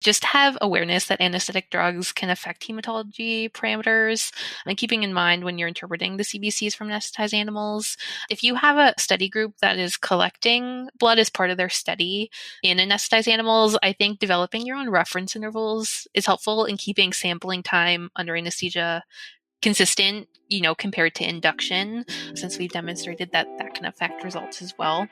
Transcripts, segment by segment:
just have awareness that anesthetic drugs can affect hematology parameters, and keeping in mind when you're interpreting the CBCs from anesthetized animals. If you have a study group that is collecting blood as part of their study in anesthetized animals, I think developing your own reference intervals is helpful in keeping sampling time under anesthesia consistent, compared to induction, since we've demonstrated that that can affect results as well.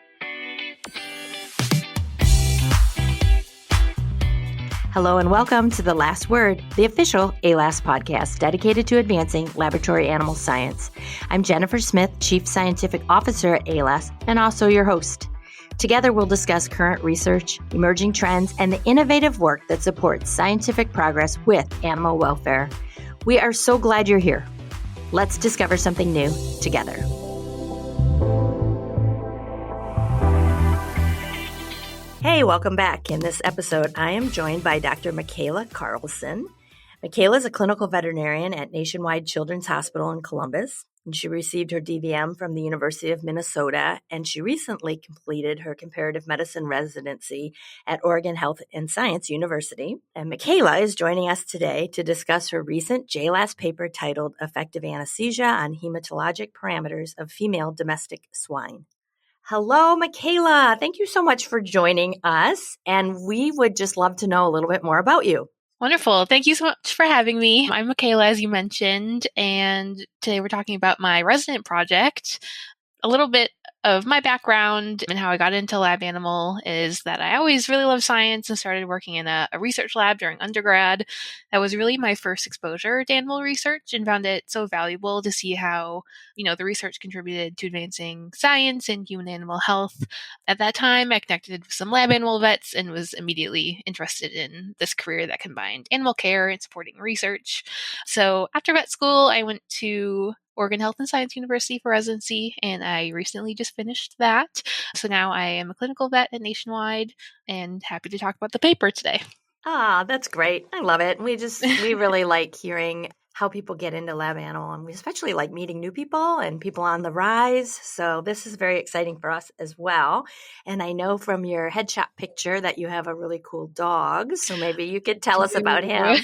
Hello and welcome to The Last Word, the official AALAS podcast dedicated to advancing laboratory animal science. I'm Jennifer Smith, Chief Scientific Officer at AALAS, and also your host. Together, we'll discuss current research, emerging trends, and the innovative work that supports scientific progress with animal welfare. We are so glad you're here. Let's discover something new together. Hey, welcome back. In this episode, I am joined by Dr. McKayla Carlson. McKayla is a clinical veterinarian at Nationwide Children's Hospital in Columbus, and she received her DVM from the University of Minnesota, and she recently completed her comparative medicine residency at Oregon Health and Science University. And McKayla is joining us today to discuss her recent JLAS paper titled Effective Anesthesia on Hematologic Parameters of Female Domestic Swine. Hello, McKayla. Thank you so much for joining us. And we would just love to know a little bit more about you. Wonderful. Thank you so much for having me. I'm McKayla, as you mentioned, and today we're talking about my resident project. A little bit of my background and how I got into lab animal is that I always really loved science and started working in a research lab during undergrad. That was really my first exposure to animal research and found it so valuable to see how, the research contributed to advancing science and human animal health. At that time, I connected with some lab animal vets and was immediately interested in this career that combined animal care and supporting research. So after vet school, I went to Oregon Health and Science University for residency, and I recently just finished that. So now I am a clinical vet at Nationwide and happy to talk about the paper today. Ah, that's great. I love it. We really like hearing how people get into lab animal, and we especially like meeting new people and people on the rise. So this is very exciting for us as well. And I know from your headshot picture that you have a really cool dog. So maybe you could tell us about him.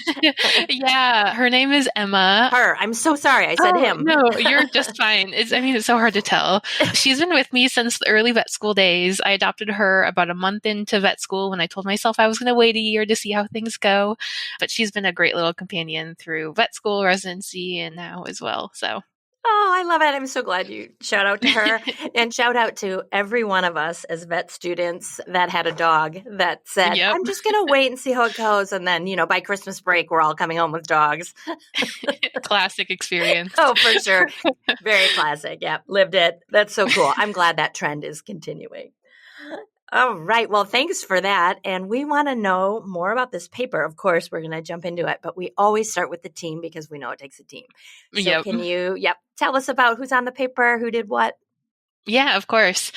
Yeah, her name is Emma. Her. I'm so sorry. I said him. No, you're just fine. It's so hard to tell. She's been with me since the early vet school days. I adopted her about a month into vet school when I told myself I was going to wait a year to see how things go. But she's been a great little companion through vet school, residency, and now as well. So. Oh, I love it. I'm so glad you shout out to her and shout out to every one of us as vet students that had a dog that said, yep. I'm just going to wait and see how it goes. And then, by Christmas break, we're all coming home with dogs. Classic experience. Oh, for sure. Very classic. Yeah. Lived it. That's so cool. I'm glad that trend is continuing. All right. Well, thanks for that. And we want to know more about this paper. Of course, we're going to jump into it, but we always start with the team because we know it takes a team. So can you, tell us about who's on the paper, who did what? Yeah, of course.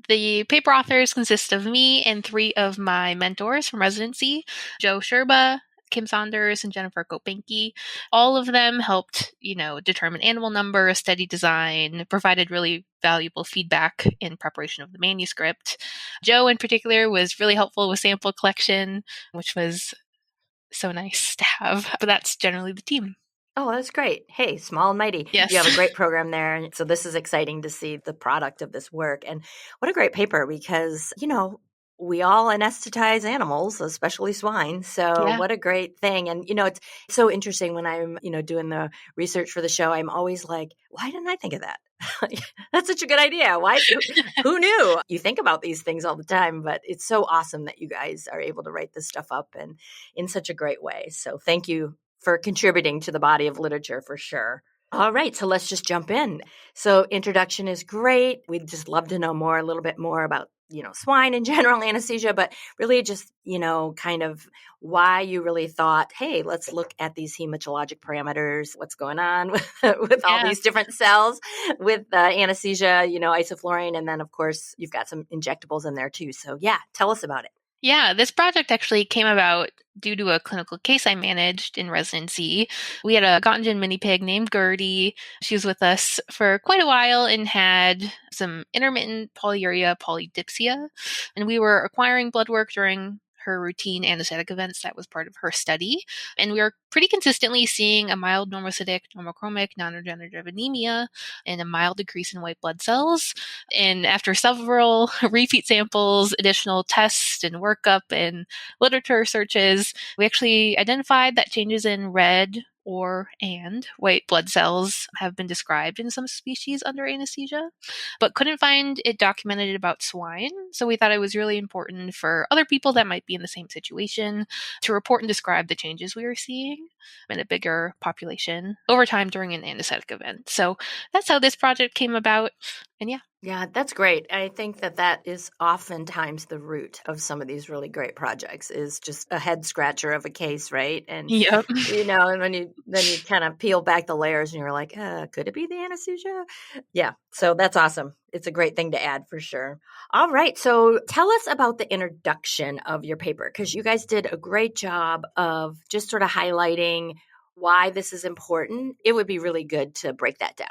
The paper authors consist of me and three of my mentors from residency, Joe Sherba, Kim Saunders, and Jennifer Kopenke. All of them helped, determine animal number, study design, provided really valuable feedback in preparation of the manuscript. Joe, in particular, was really helpful with sample collection, which was so nice to have. But that's generally the team. Oh, that's great. Hey, small and mighty. Yes. You have a great program there. So this is exciting to see the product of this work. And what a great paper because, we all anesthetize animals, especially swine. So What a great thing. And, it's so interesting when I'm, doing the research for the show, I'm always like, why didn't I think of that? That's such a good idea. Why? Who knew? You think about these things all the time, but it's so awesome that you guys are able to write this stuff up and in such a great way. So thank you for contributing to the body of literature for sure. All right, so let's just jump in. So introduction is great. We'd just love to know a little bit more about, swine and general anesthesia, but really just, kind of why you really thought, hey, let's look at these hematologic parameters, what's going on with all these different cells with anesthesia, isoflurane. And then, of course, you've got some injectables in there too. So tell us about it. Yeah, this project actually came about due to a clinical case I managed in residency. We had a Göttingen mini pig named Gertie. She was with us for quite a while and had some intermittent polyuria polydipsia. And we were acquiring blood work during her routine anesthetic events that was part of her study. And we were pretty consistently seeing a mild normocytic, normochromic, non-regenerative anemia and a mild decrease in white blood cells. And after several repeat samples, additional tests and workup and literature searches, we actually identified that changes in red and white blood cells have been described in some species under anesthesia, but couldn't find it documented about swine. So we thought it was really important for other people that might be in the same situation to report and describe the changes we were seeing in a bigger population over time during an anesthetic event. So that's how this project came about. And yeah, that's great. I think that is oftentimes the root of some of these really great projects is just a head scratcher of a case, right? And yep. And then you kind of peel back the layers and you're like, could it be the anesthesia? Yeah, so that's awesome. It's a great thing to add for sure. All right, so tell us about the introduction of your paper, because you guys did a great job of just sort of highlighting why this is important. It would be really good to break that down.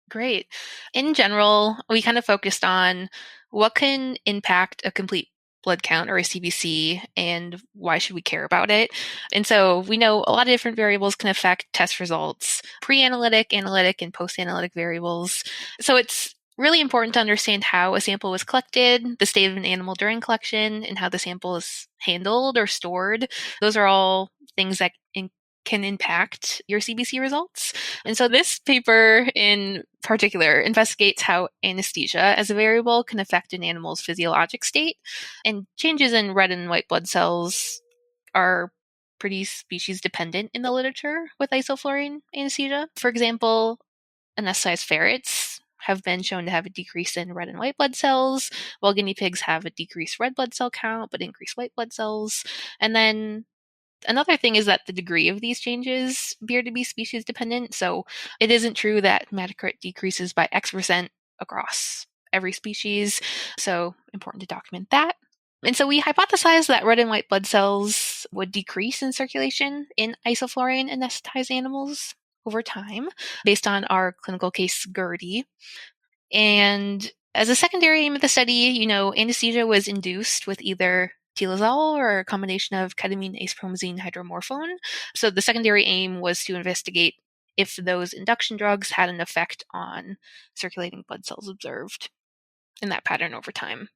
Great. In general, we kind of focused on what can impact a complete blood count or a CBC and why should we care about it. And so we know a lot of different variables can affect test results, pre-analytic, analytic, and post-analytic variables. So it's really important to understand how a sample was collected, the state of an animal during collection, and how the sample is handled or stored. Those are all things that can impact your CBC results. And so this paper in particular investigates how anesthesia as a variable can affect an animal's physiologic state, and changes in red and white blood cells are pretty species dependent in the literature with isoflurane anesthesia. For example, anesthetized ferrets have been shown to have a decrease in red and white blood cells, while guinea pigs have a decreased red blood cell count but increased white blood cells. And then another thing is that the degree of these changes appear to be species dependent. So it isn't true that hematocrit decreases by X% across every species. So important to document that. And so we hypothesized that red and white blood cells would decrease in circulation in isoflurane anesthetized animals over time based on our clinical case Gertie. And as a secondary aim of the study, anesthesia was induced with either tilazol or a combination of ketamine, acepromazine, hydromorphone. So the secondary aim was to investigate if those induction drugs had an effect on circulating blood cells observed in that pattern over time.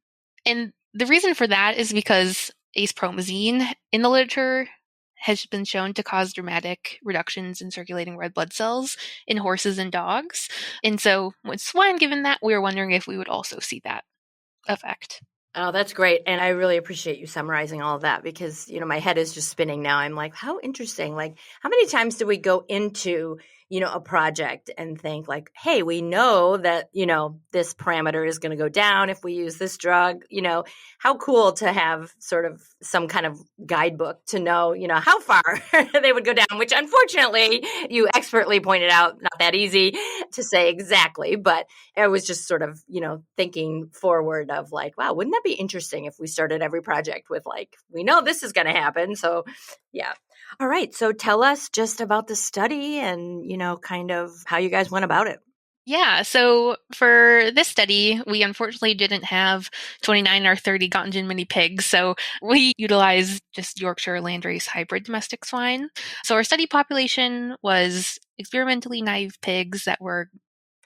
And the reason for that is because acepromazine in the literature has been shown to cause dramatic reductions in circulating red blood cells in horses and dogs. And so with swine, given that, we were wondering if we would also see that effect. Oh, that's great. And I really appreciate you summarizing all of that because, my head is just spinning now. I'm like, how interesting. Like, how many times do we go into, a project and think like, hey, we know that, this parameter is going to go down if we use this drug, how cool to have sort of some kind of guidebook to know, how far they would go down, which unfortunately you expertly pointed out, not that easy to say exactly, but I was just sort of, thinking forward of like, wow, wouldn't that be interesting if we started every project with like, we know this is going to happen. So yeah. All right. So tell us just about the study and, kind of how you guys went about it. Yeah. So for this study, we unfortunately didn't have 29 or 30 Göttingen mini pigs. So we utilized just Yorkshire landrace hybrid domestic swine. So our study population was experimentally naive pigs that were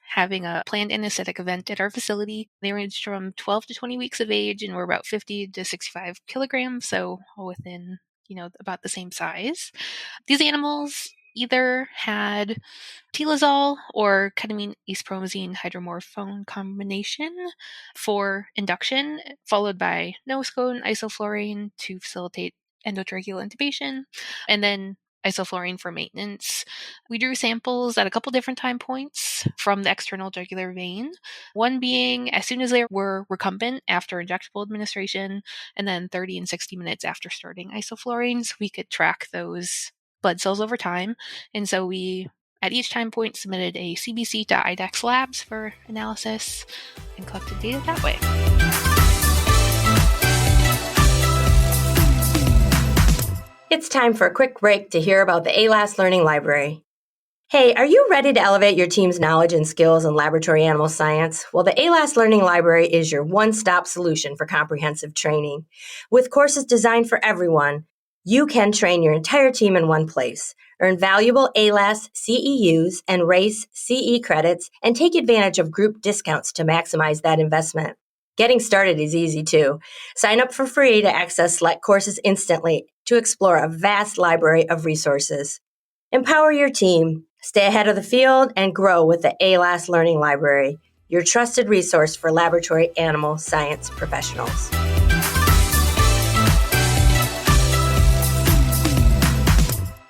having a planned anesthetic event at our facility. They ranged from 12 to 20 weeks of age and were about 50 to 65 kilograms. So all within about the same size. These animals either had tilazol or ketamine acepromazine hydromorphone combination for induction, followed by noscone isoflurane to facilitate endotracheal intubation, and then isoflurane for maintenance. We drew samples at a couple different time points from the external jugular vein, one being as soon as they were recumbent after injectable administration, and then 30 and 60 minutes after starting isoflurane, so we could track those blood cells over time. And so we, at each time point, submitted a CBC to IDEXX labs for analysis and collected data that way. It's time for a quick break to hear about the AALAS Learning Library. Hey, are you ready to elevate your team's knowledge and skills in laboratory animal science? Well, the AALAS Learning Library is your one-stop solution for comprehensive training. With courses designed for everyone, you can train your entire team in one place, earn valuable AALAS CEUs and RACE CE credits, and take advantage of group discounts to maximize that investment. Getting started is easy too. Sign up for free to access select courses instantly to explore a vast library of resources. Empower your team, stay ahead of the field, and grow with the AALAS Learning Library, your trusted resource for laboratory animal science professionals.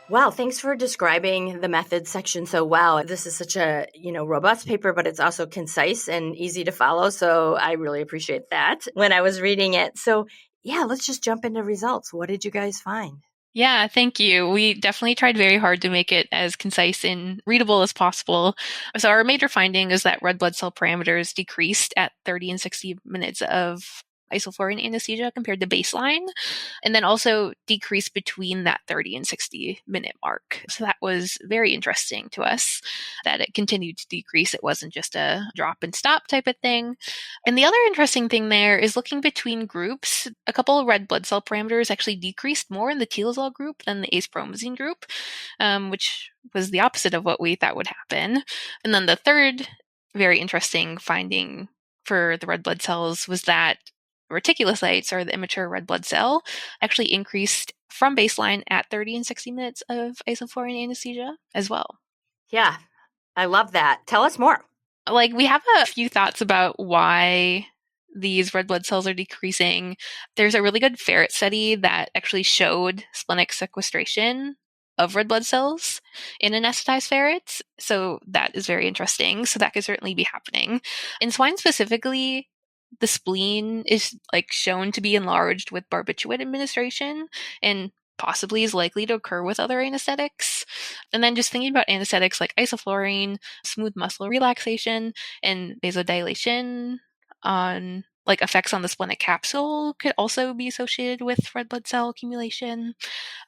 Wow, thanks for describing the methods section so well. This is such a, robust paper, but it's also concise and easy to follow. So I really appreciate that when I was reading it. So yeah, let's just jump into results. What did you guys find? Yeah, thank you. We definitely tried very hard to make it as concise and readable as possible. So our major finding is that red blood cell parameters decreased at 30 and 60 minutes of isoflurane anesthesia compared to baseline, and then also decreased between that 30 and 60-minute mark. So that was very interesting to us that it continued to decrease. It wasn't just a drop and stop type of thing. And the other interesting thing there is looking between groups, a couple of red blood cell parameters actually decreased more in the telazol group than the acepromazine group, which was the opposite of what we thought would happen. And then the third very interesting finding for the red blood cells was that reticulocytes, or the immature red blood cell, actually increased from baseline at 30 and 60 minutes of isoflurane anesthesia as well. Yeah, I love that. Tell us more. We have a few thoughts about why these red blood cells are decreasing. There's a really good ferret study that actually showed splenic sequestration of red blood cells in anesthetized ferrets. So that is very interesting. So that could certainly be happening. In swine specifically, the spleen is shown to be enlarged with barbiturate administration and possibly is likely to occur with other anesthetics. And then just thinking about anesthetics like isoflurane, smooth muscle relaxation, and vasodilation on effects on the splenic capsule could also be associated with red blood cell accumulation.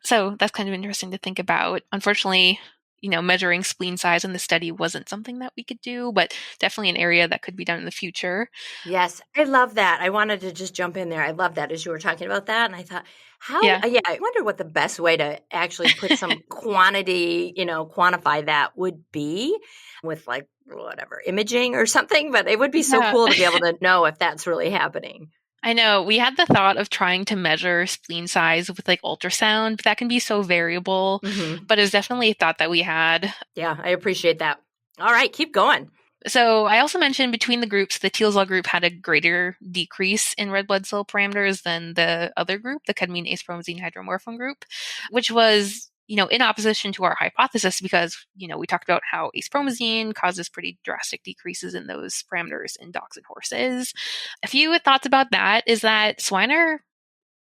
So that's kind of interesting to think about. Unfortunately, measuring spleen size in the study wasn't something that we could do, but definitely an area that could be done in the future. Yes, I love that. I wanted to just jump in there. I love that as you were talking about that. And I thought, I wonder what the best way to actually put some quantity, quantify that would be with whatever, imaging or something. But it would be so cool to be able to know if that's really happening. I know. We had the thought of trying to measure spleen size with ultrasound, but that can be so variable. Mm-hmm. But it's definitely a thought that we had. Yeah, I appreciate that. All right, keep going. So I also mentioned between the groups, the telazol group had a greater decrease in red blood cell parameters than the other group, the ketamine acepromazine hydromorphone group, which was in opposition to our hypothesis because, we talked about how acepromazine causes pretty drastic decreases in those parameters in dogs and horses. A few thoughts about that is that swine are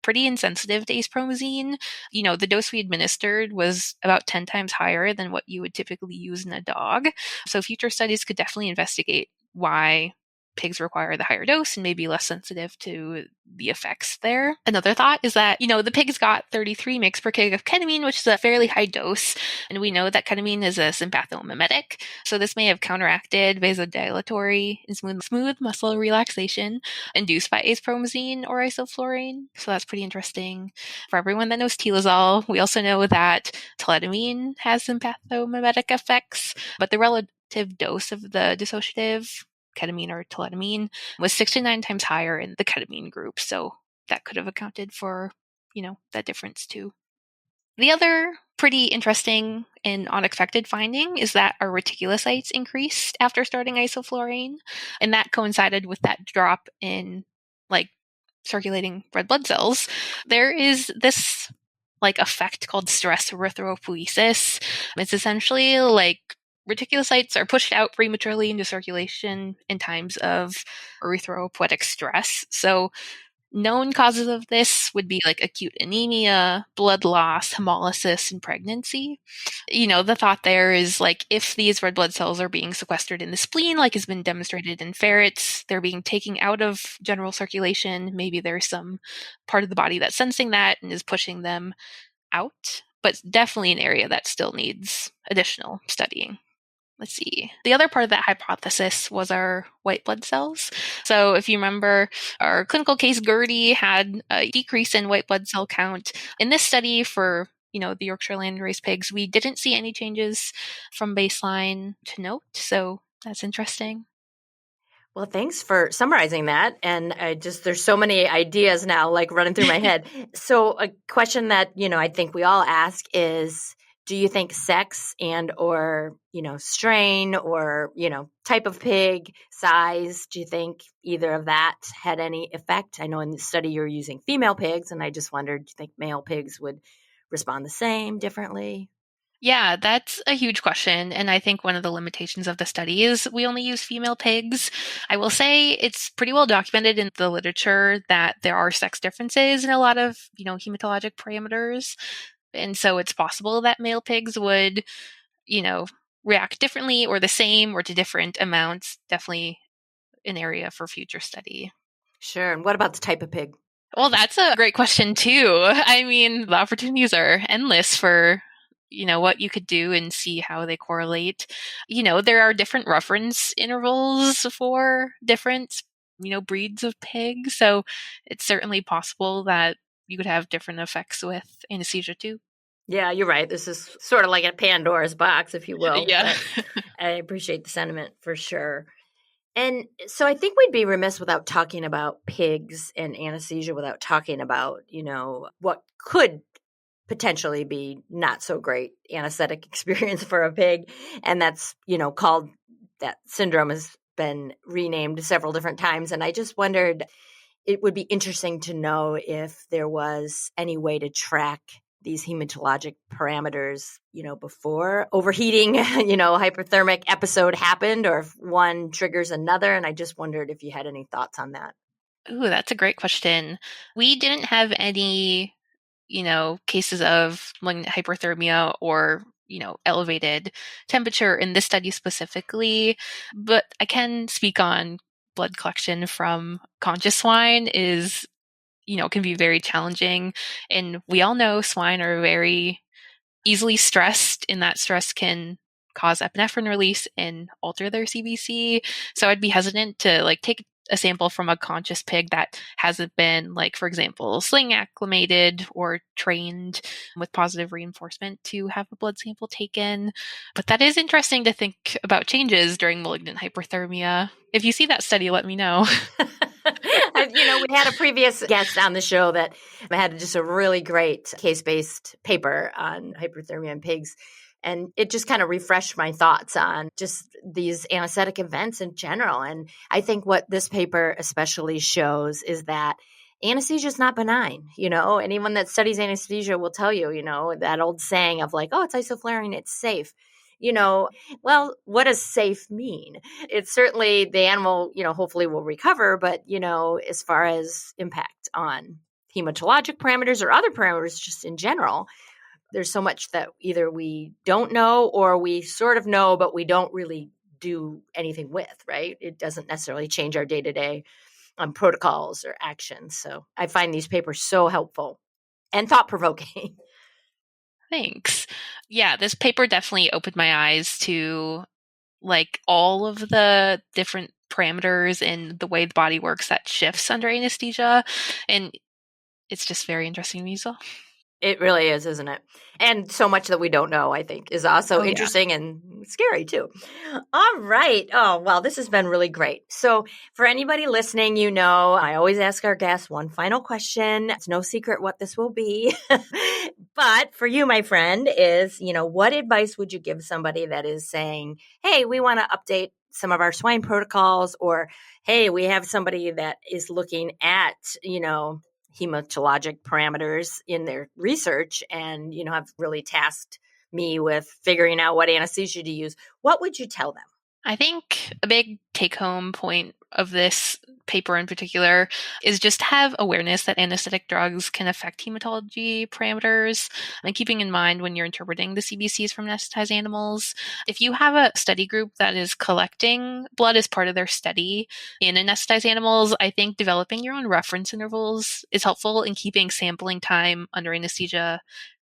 pretty insensitive to acepromazine. The dose we administered was about 10 times higher than what you would typically use in a dog. So future studies could definitely investigate why pigs require the higher dose and may be less sensitive to the effects there. Another thought is that, the pigs got 33 mg per kg of ketamine, which is a fairly high dose. And we know that ketamine is a sympathomimetic. So this may have counteracted vasodilatory and smooth muscle relaxation induced by acepromazine or isoflurane. So that's pretty interesting. For everyone that knows telazol, we also know that teledimine has sympathomimetic effects, but the relative dose of the dissociative ketamine or teledimine was 6 to 9 times higher in the ketamine group. So that could have accounted for, that difference too. The other pretty interesting and unexpected finding is that our reticulocytes increased after starting isoflurane. And that coincided with that drop in circulating red blood cells. There is this effect called stress erythropoiesis. It's essentially reticulocytes are pushed out prematurely into circulation in times of erythropoietic stress. So known causes of this would be acute anemia, blood loss, hemolysis, and pregnancy. The thought there is if these red blood cells are being sequestered in the spleen, has been demonstrated in ferrets, they're being taken out of general circulation. Maybe there's some part of the body that's sensing that and is pushing them out. But definitely an area that still needs additional studying. Let's see. The other part of that hypothesis was our white blood cells. So if you remember, our clinical case Gertie had a decrease in white blood cell count. In this study for the Yorkshire Landrace pigs, we didn't see any changes from baseline to note. So that's interesting. Well, thanks for summarizing that. And there's so many ideas now like running through my head. So a question that, I think we all ask is, do you think sex and or, strain or, type of pig, size, do you think either of that had any effect? I know in the study you're using female pigs, and I just wondered, do you think male pigs would respond the same, differently? Yeah, that's a huge question. And I think one of the limitations of the study is we only use female pigs. I will say it's pretty well documented in the literature that there are sex differences in a lot of, hematologic parameters. And so it's possible that male pigs would, react differently or the same or to different amounts. Definitely an area for future study. Sure. And what about the type of pig? Well, that's a great question too. I mean, the opportunities are endless for what you could do and see how they correlate. There are different reference intervals for different, breeds of pigs. So it's certainly possible that you could have different effects with anesthesia too. Yeah, you're right. This is sort of like a Pandora's box, if you will. Yeah. But I appreciate the sentiment for sure. And so I think we'd be remiss without talking about pigs and anesthesia without talking about, what could potentially be not so great anesthetic experience for a pig. And that's, called, that syndrome has been renamed several different times. And I just wondered, it would be interesting to know if there was any way to track these hematologic parameters, before overheating, hyperthermic episode happened, or if one triggers another. And I just wondered if you had any thoughts on that. Ooh, that's a great question. We didn't have any cases of malignant hyperthermia or, elevated temperature in this study specifically, but I can speak on blood collection from conscious swine is, can be very challenging. And we all know swine are very easily stressed, and that stress can cause epinephrine release and alter their CBC. So I'd be hesitant to take a sample from a conscious pig that hasn't been, for example, sling acclimated or trained with positive reinforcement to have a blood sample taken. But that is interesting to think about changes during malignant hyperthermia. If you see that study, let me know. We had a previous guest on the show that had just a really great case-based paper on hyperthermia in pigs. And it just kind of refreshed my thoughts on just these anesthetic events in general. And I think what this paper especially shows is that anesthesia is not benign. Anyone that studies anesthesia will tell you, that old saying of oh, it's isoflurane, it's safe. Well, what does safe mean? It's certainly the animal, hopefully will recover, but, as far as impact on hematologic parameters or other parameters just in general, there's so much that either we don't know or we sort of know, but we don't really do anything with, right? It doesn't necessarily change our day-to-day protocols or actions. So I find these papers so helpful and thought-provoking. Thanks. Yeah, this paper definitely opened my eyes to all of the different parameters and the way the body works that shifts under anesthesia. And it's just very interesting to me as well. It really is, isn't it? And so much that we don't know, I think, is also interesting and scary too. All right. Oh, well, this has been really great. So for anybody listening, I always ask our guests one final question. It's no secret what this will be. But for you, my friend, is, what advice would you give somebody that is saying, hey, we want to update some of our swine protocols, or, hey, we have somebody that is looking at, hematologic parameters in their research and, have really tasked me with figuring out what anesthesia to use. What would you tell them? I think a big take-home point of this paper in particular is just have awareness that anesthetic drugs can affect hematology parameters, and keeping in mind when you're interpreting the CBCs from anesthetized animals. If you have a study group that is collecting blood as part of their study in anesthetized animals, I think developing your own reference intervals is helpful in keeping sampling time under anesthesia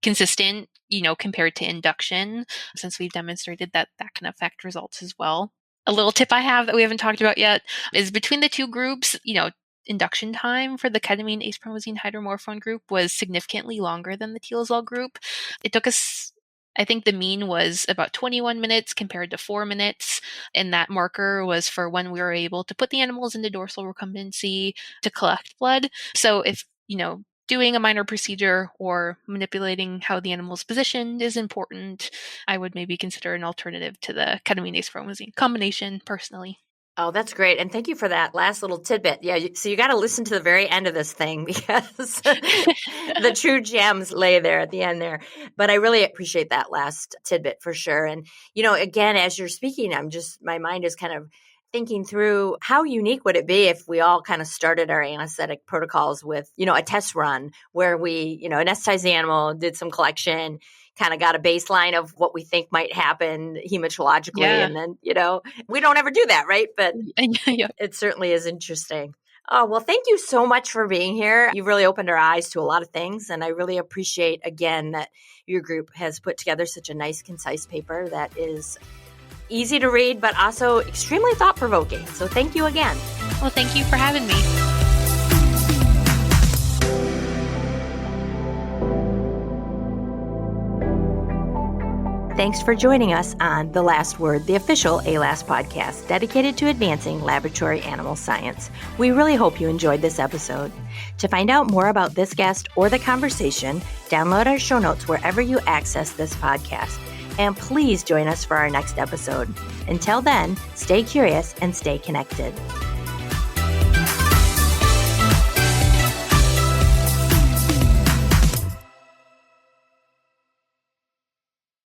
consistent, compared to induction, since we've demonstrated that that can affect results as well. A little tip I have that we haven't talked about yet is between the two groups, induction time for the ketamine acepromazine hydromorphone group was significantly longer than the telazol group. It took us, I think the mean was about 21 minutes compared to 4 minutes. And that marker was for when we were able to put the animals into dorsal recumbency to collect blood. So if, doing a minor procedure or manipulating how the animal is positioned is important, I would maybe consider an alternative to the ketamine acepromazine combination personally. Oh, that's great. And thank you for that last little tidbit. Yeah, so you got to listen to the very end of this thing because the true gems lay there at the end there. But I really appreciate that last tidbit for sure. And, again, as you're speaking, my mind is kind of thinking through how unique would it be if we all kind of started our anesthetic protocols with, a test run where we, anesthetized the animal, did some collection, kind of got a baseline of what we think might happen hematologically. Yeah. And then, we don't ever do that, right? But yeah. It certainly is interesting. Oh, well, thank you so much for being here. You've really opened our eyes to a lot of things. And I really appreciate, again, that your group has put together such a nice, concise paper that is easy to read, but also extremely thought-provoking. So thank you again. Well, thank you for having me. Thanks for joining us on The Last Word, the official AALAS podcast dedicated to advancing laboratory animal science. We really hope you enjoyed this episode. To find out more about this guest or the conversation, download our show notes wherever you access this podcast. And please join us for our next episode. Until then, stay curious and stay connected.